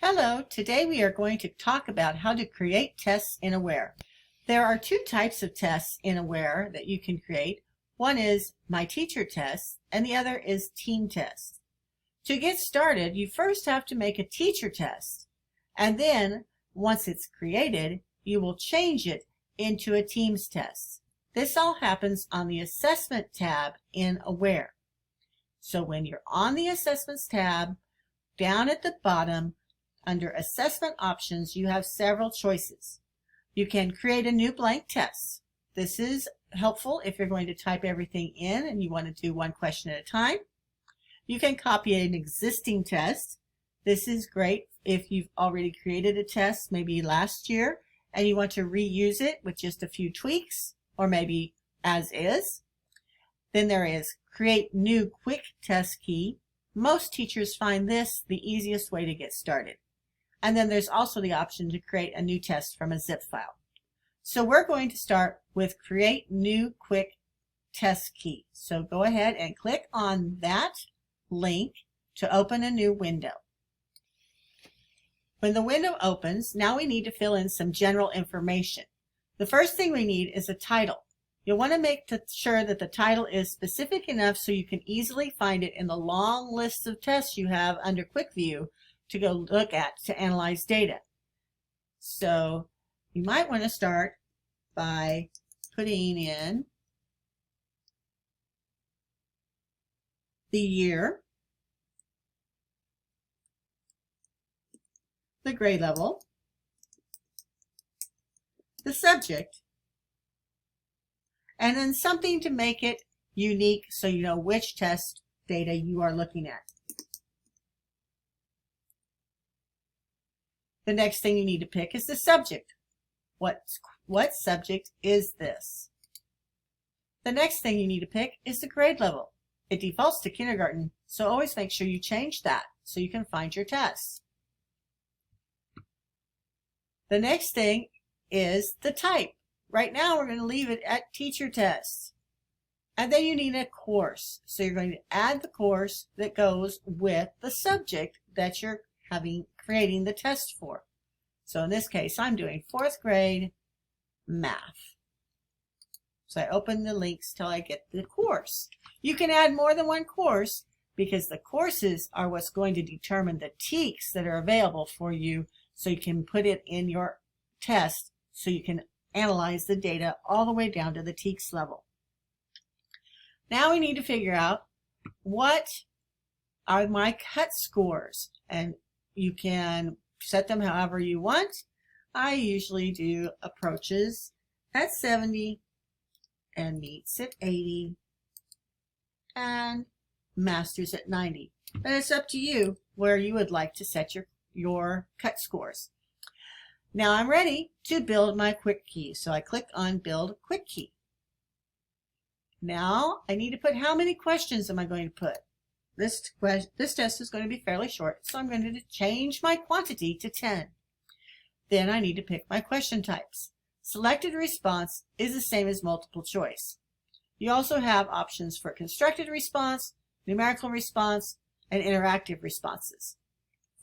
Hello, today we are going to talk about how to create tests in Aware. There are two types of tests in Aware that you can create. One is My Teacher Test and the other is Team Test. To get started, you first have to make a teacher test, and then once it's created, you will change it into a Teams test. This all happens on the Assessment tab in Aware. So when you're on the Assessments tab, down at the bottom, under Assessment Options, you have several choices. You can create a new blank test. This is helpful if you're going to type everything in and you want to do one question at a time. You can copy an existing test. This is great if you've already created a test, maybe last year, and you want to reuse it with just a few tweaks, or maybe as is. Then there is Create New Quick Test Key. Most teachers find this the easiest way to get started. And then there's also the option to create a new test from a zip file. So we're going to start with Create New Quick Test Key. So go ahead and click on that link to open a new window. When the window opens, now we need to fill in some general information. The first thing we need is a title. You'll want to make sure that the title is specific enough so you can easily find it in the long list of tests you have under Quick View to go look at to analyze data. So you might want to start by putting in the year, the grade level, the subject, and then something to make it unique so you know which test data you are looking at. The next thing you need to pick is the subject. What subject is this? The next thing you need to pick is the grade level. It defaults to kindergarten, so always make sure you change that so you can find your tests. The next thing is the type. Right now we're going to leave it at teacher tests. And then you need a course. So you're going to add the course that goes with the subject that you're creating the test for. So in this case, I'm doing 4th grade math. So I open the links till I get the course. You can add more than one course because the courses are what's going to determine the TEKs that are available for you, so you can put it in your test so you can analyze the data all the way down to the TEKs level. Now we need to figure out what are my cut scores, and you can set them however you want. I usually do approaches at 70 and meets at 80 and masters at 90. But it's up to you where you would like to set your cut scores. Now I'm ready to build my quick key. So I click on Build Quick Key. Now I need to put how many questions am I going to put? This test is going to be fairly short, so I'm going to change my quantity to 10. Then I need to pick my question types. Selected response is the same as multiple choice. You also have options for constructed response, numerical response, and interactive responses.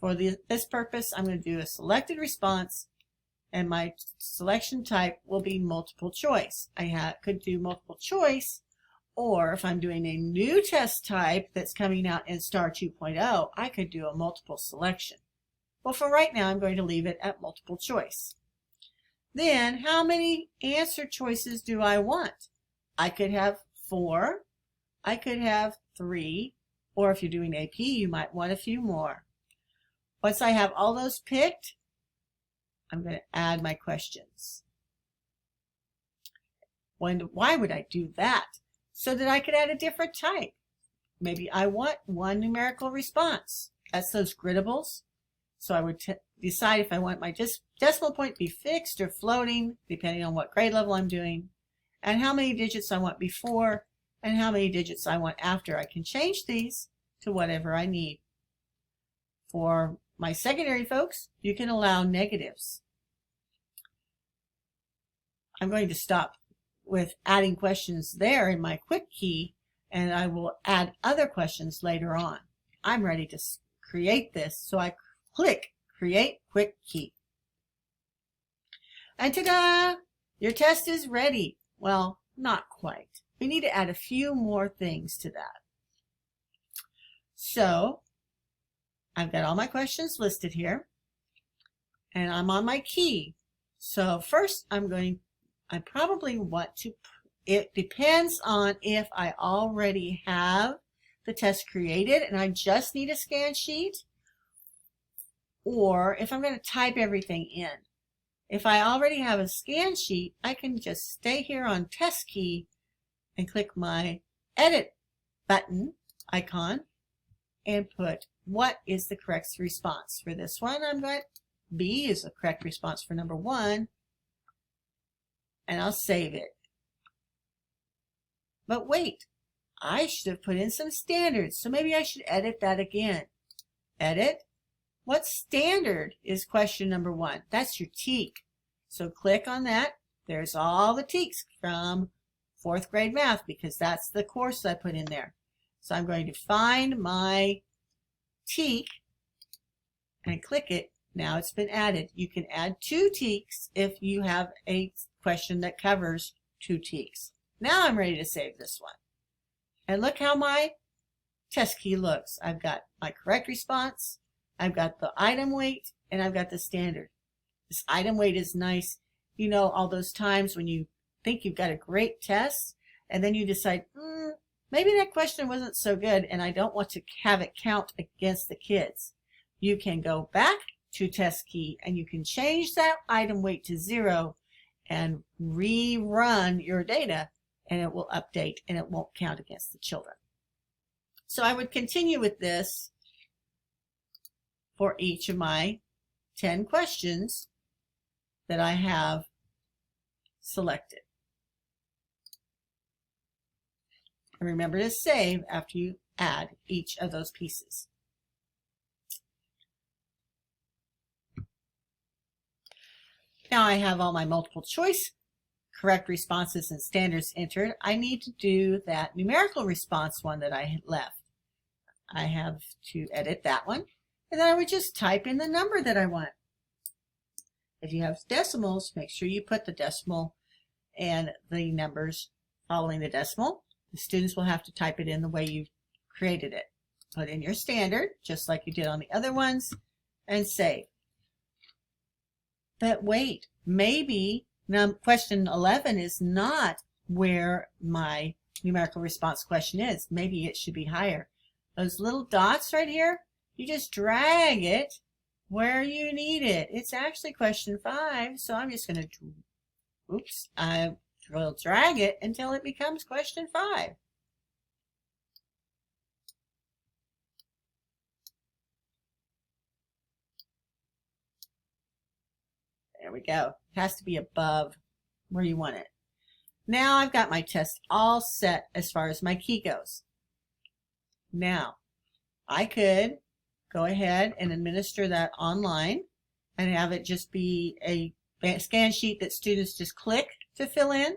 For this purpose, I'm going to do a selected response, and my selection type will be multiple choice. I could do multiple choice, or if I'm doing a new test type that's coming out in STAR 2.0, I could do a multiple selection. Well, for right now, I'm going to leave it at multiple choice. Then, how many answer choices do I want? I could have 4, I could have 3, or if you're doing AP, you might want a few more. Once I have all those picked, I'm going to add my questions. Why would I do that? So that I could add a different type. Maybe I want one numerical response. That's those gridables. So I would decide if I want my decimal point to be fixed or floating, depending on what grade level I'm doing, and how many digits I want before, and how many digits I want after. I can change these to whatever I need. For my secondary folks, you can allow negatives. I'm going to stop with adding questions there in my quick key, and I will add other questions later on. I'm ready to create this, so I click Create Quick Key. And ta-da! Your test is ready. Well, not quite. We need to add a few more things to that. So, I've got all my questions listed here, and I'm on my key. So first I probably want to, it depends on if I already have the test created and I just need a scan sheet, or if I'm going to type everything in. If I already have a scan sheet, I can just stay here on test key and click my edit button icon and put what is the correct response. For this one, I'm going B is the correct response for number 1, and I'll save it. But wait, I should have put in some standards, so maybe I should edit that again. Edit. What standard is question number 1? That's your TEK. So click on that. There's all the TEKs from 4th grade math because that's the course I put in there. So I'm going to find my TEK and click it. Now it's been added. You can add 2 TEKs if you have a question that covers 2 TEKs. Now I'm ready to save this one. And look how my test key looks. I've got my correct response, I've got the item weight, and I've got the standard. This item weight is nice. You know, all those times when you think you've got a great test, and then you decide, maybe that question wasn't so good, and I don't want to have it count against the kids. You can go back to test key, and you can change that item weight to 0 and rerun your data, and it will update, and it won't count against the children. So I would continue with this for each of my 10 questions that I have selected. And remember to save after you add each of those pieces. Now I have all my multiple choice correct responses and standards entered. I need to do that numerical response one that I had left. I have to edit that one, and then I would just type in the number that I want. If you have decimals, make sure you put the decimal and the numbers following the decimal. The students will have to type it in the way you created it. Put in your standard, just like you did on the other ones, and save. But wait, maybe question 11 is not where my numerical response question is. Maybe it should be higher. Those little dots right here, you just drag it where you need it. It's actually question 5, so I'm just going to, I will drag it until it becomes question 5. There we go. It has to be above where you want it. Now I've got my test all set as far as my key goes. Now, I could go ahead and administer that online and have it just be a scan sheet that students just click to fill in,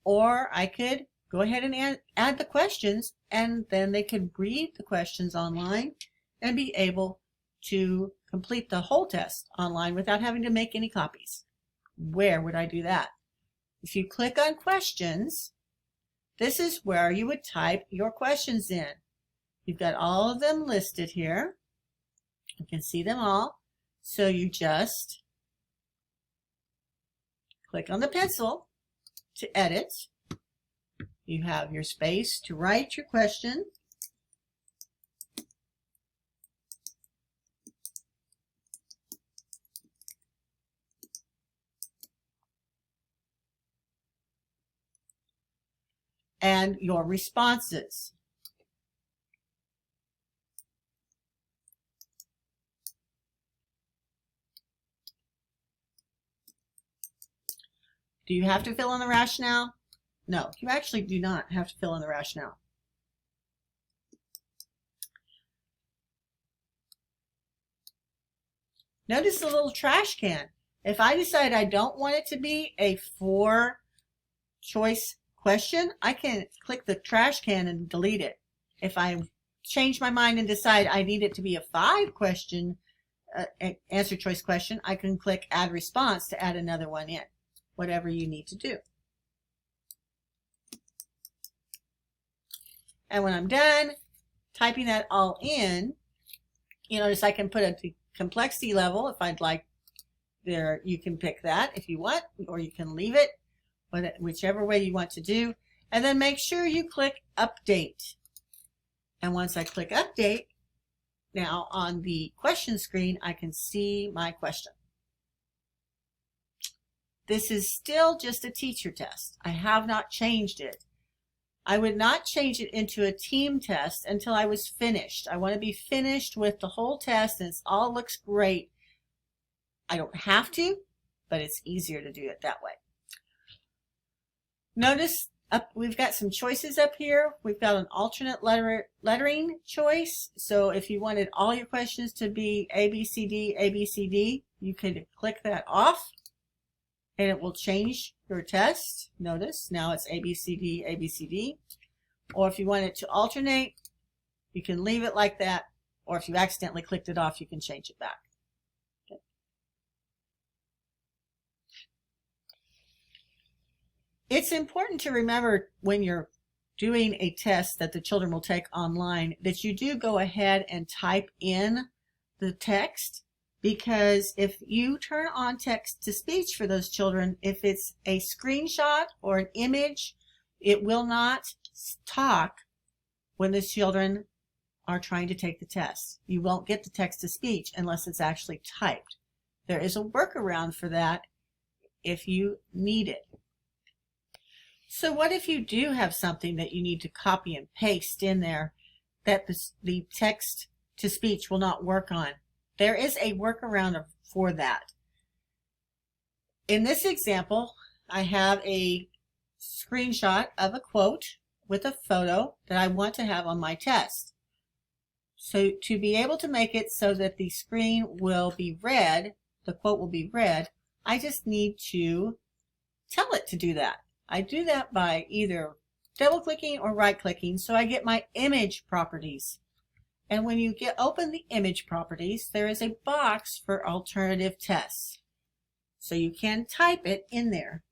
or I could go ahead and add the questions, and then they could read the questions online and be able to complete the whole test online without having to make any copies. Where would I do that? If you click on questions, this is where you would type your questions in. You've got all of them listed here. You can see them all. So you just click on the pencil to edit. You have your space to write your question. And your responses. Do you have to fill in the rationale? No, you actually do not have to fill in the rationale. Notice the little trash can. If I decide I don't want it to be a 4-choice question, I can click the trash can and delete it. If I change my mind and decide I need it to be a 5-question answer choice question, I can click add response to add another one in, whatever you need to do. And when I'm done typing that all in, you notice I can put a complexity level if I'd like. There, you can pick that if you want, or you can leave it, whichever way you want to do. And then make sure you click update. And once I click update, now on the question screen, I can see my question. This is still just a teacher test. I have not changed it. I would not change it into a team test until I was finished. I want to be finished with the whole test and it all looks great. I don't have to, but it's easier to do it that way. Notice we've got some choices up here. We've got an alternate lettering choice. So if you wanted all your questions to be A, B, C, D, you could click that off and it will change your test. Notice now it's A, B, C, D. Or if you want it to alternate, you can leave it like that. Or if you accidentally clicked it off, you can change it back. Okay. It's important to remember when you're doing a test that the children will take online that you do go ahead and type in the text, because if you turn on text to speech for those children, if it's a screenshot or an image, it will not talk when the children are trying to take the test. You won't get the text to speech unless it's actually typed. There is a workaround for that if you need it. So what if you do have something that you need to copy and paste in there that the text to speech will not work on? There is a workaround for that. In this example, I have a screenshot of a quote with a photo that I want to have on my test. So to be able to make it so that the screen will be read, the quote will be read, I just need to tell it to do that. I do that by either double clicking or right clicking, so I get my image properties. And when you open the image properties, there is a box for alternative tests. So you can type it in there.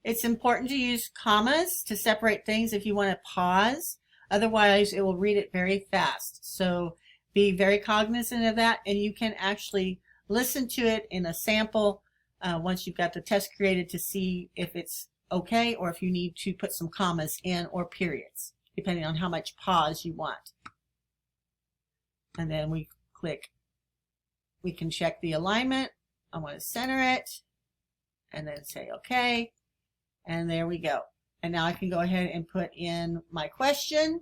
It's important to use commas to separate things if you want to pause. Otherwise, it will read it very fast. So be very cognizant of that, and you can actually listen to it in a sample once you've got the test created to see if it's okay or if you need to put some commas in or periods, depending on how much pause you want. And then we can check the alignment. I want to center it and then say okay. And there we go. And now I can go ahead and put in my question.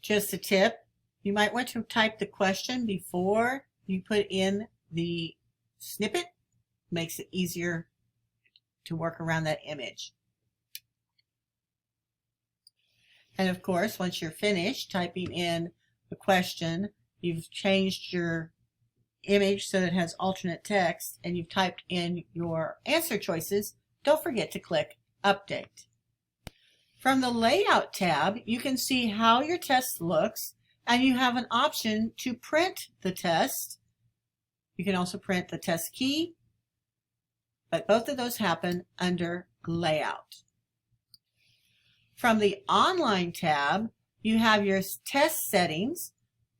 Just a tip, you might want to type the question before you put in the snippet. Makes it easier to work around that image. And of course, once you're finished typing in the question, you've changed your image so that it has alternate text, and you've typed in your answer choices, don't forget to click Update. From the Layout tab, you can see how your test looks, and you have an option to print the test. You can also print the test key, but both of those happen under Layout. From the Online tab, you have your test settings.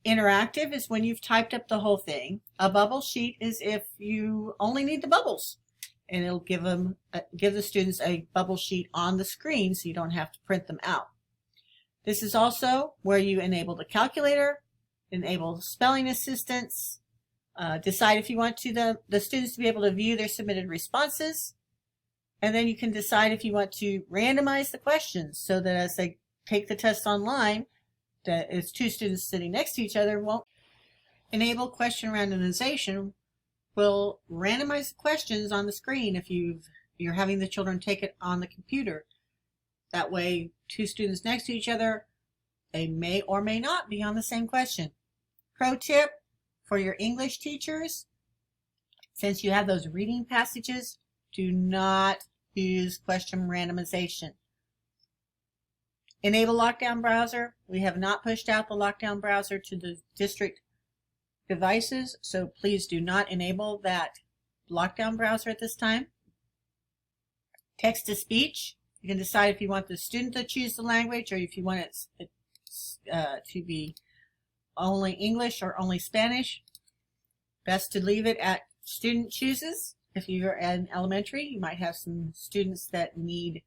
Interactive is when you've typed up the whole thing. A bubble sheet is if you only need the bubbles, and it'll give the students a bubble sheet on the screen so you don't have to print them out. This is also where you enable the calculator, enable spelling assistance, decide if you want the students to be able to view their submitted responses, and then you can decide if you want to randomize the questions so that as they take the test online, that is two students sitting next to each other won't enable question randomization. Will randomize the questions on the screen if you're having the children take it on the computer. That way, two students next to each other, they may or may not be on the same question. Pro tip for your English teachers, since you have those reading passages, do not use question randomization. Enable lockdown browser. We have not pushed out the lockdown browser to the district devices, so please do not enable that lockdown browser at this time. Text to speech. You can decide if you want the student to choose the language or if you want it to be only English or only Spanish. Best to leave it at student chooses. If you're in elementary, you might have some students that need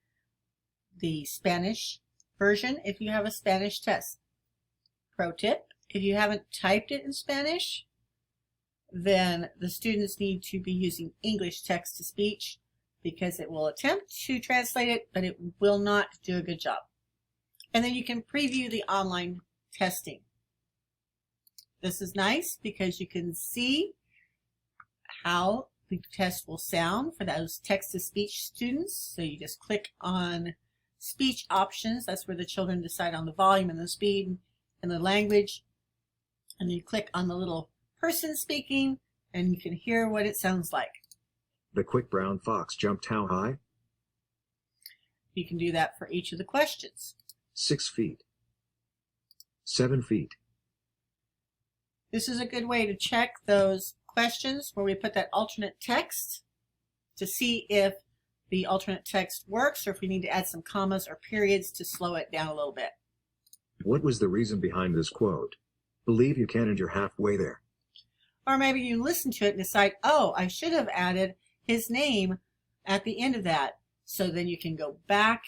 the Spanish version if you have a Spanish test. Pro tip, if you haven't typed it in Spanish, then the students need to be using English text to speech because it will attempt to translate it, but it will not do a good job. And then you can preview the online testing. This is nice because you can see how the test will sound for those text-to-speech students. So you just click on speech options. That's where the children decide on the volume and the speed and the language. And you click on the little person speaking and you can hear what it sounds like. The quick brown fox jumped how high? You can do that for each of the questions. 6 feet. 7 feet. This is a good way to check those questions where we put that alternate text to see if the alternate text works or if we need to add some commas or periods to slow it down a little bit. What was the reason behind this quote? Believe you can and you're halfway there. Or maybe you listen to it and decide, oh, I should have added his name at the end of that. So then you can go back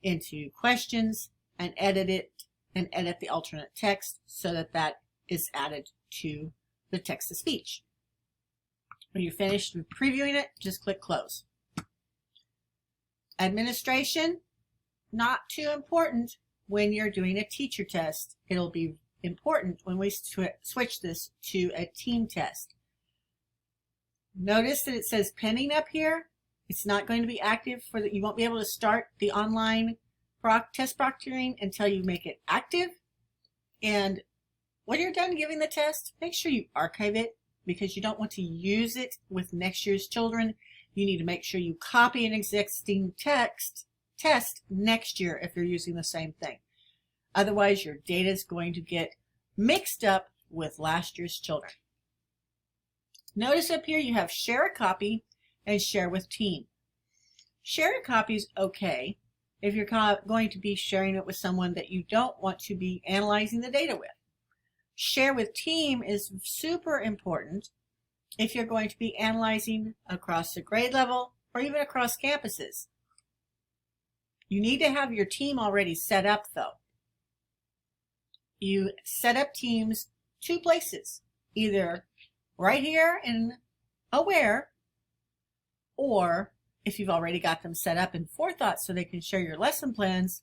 into questions and edit it and edit the alternate text so that that is added to the text-to-speech. When you're finished with previewing it, just click close. Administration, not too important when you're doing a teacher test. It'll be important when we switch this to a team test. Notice that it says pending up here. It's not going to be active for that. You won't be able to start the online test proctoring until you make it active. And when you're done giving the test, make sure you archive it because you don't want to use it with next year's children. You need to make sure you copy an existing test next year if you're using the same thing. Otherwise, your data is going to get mixed up with last year's children. Notice up here you have share a copy and share with team. Share a copy is okay if you're going to be sharing it with someone that you don't want to be analyzing the data with. Share with team is super important if you're going to be analyzing across the grade level or even across campuses. You need to have your team already set up though. You set up teams 2 places, either right here in Aware, or if you've already got them set up in Forethought so they can share your lesson plans,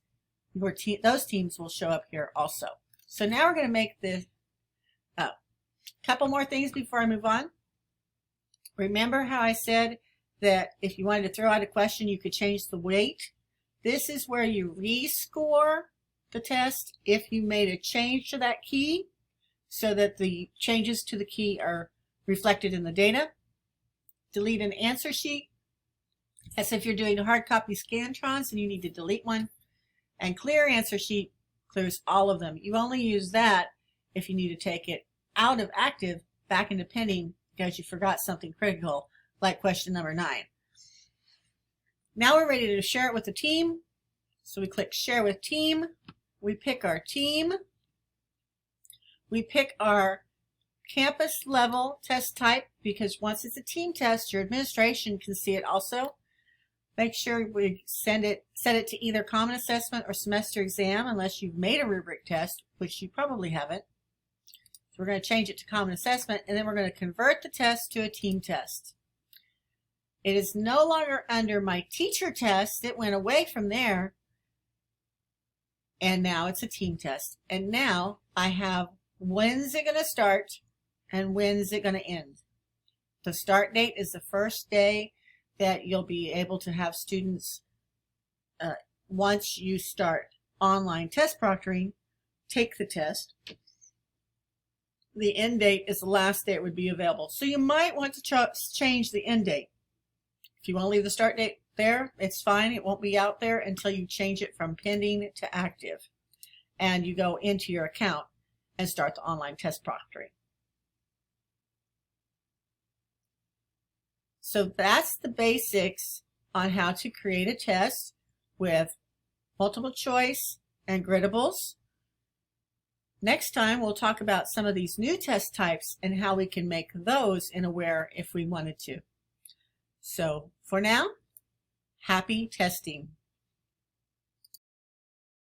those teams will show up here also. So now we're going to make this couple more things before I move on. Remember how I said that if you wanted to throw out a question, you could change the weight? This is where you rescore the test if you made a change to that key so that the changes to the key are reflected in the data. Delete an answer sheet. As if you're doing a hard copy Scantrons and you need to delete one. And clear answer sheet clears all of them. You only use that if you need to take it out of active back into pending because you forgot something critical like question number 9. Now we're ready to share it with the team. So we click share with team. We pick our team. We pick our campus level test type because once it's a team test, your administration can see it also. Make sure we set it to either common assessment or semester exam unless you've made a rubric test, which you probably haven't. So we're going to change it to common assessment and then we're going to convert the test to a team test. It is no longer under my teacher test. It went away from there. and now it's a team test. And now I have when's it going to start and when's it going to end. The start date is the first day that you'll be able to have students, once you start online test proctoring, take the test. The end date is the last day it would be available. So you might want to change the end date. If you want to leave the start date there, it's fine. It won't be out there until you change it from pending to active. And you go into your account and start the online test proctoring. So that's the basics on how to create a test with multiple choice and gridables. Next time, we'll talk about some of these new test types and how we can make those in Aware if we wanted to. So for now, happy testing.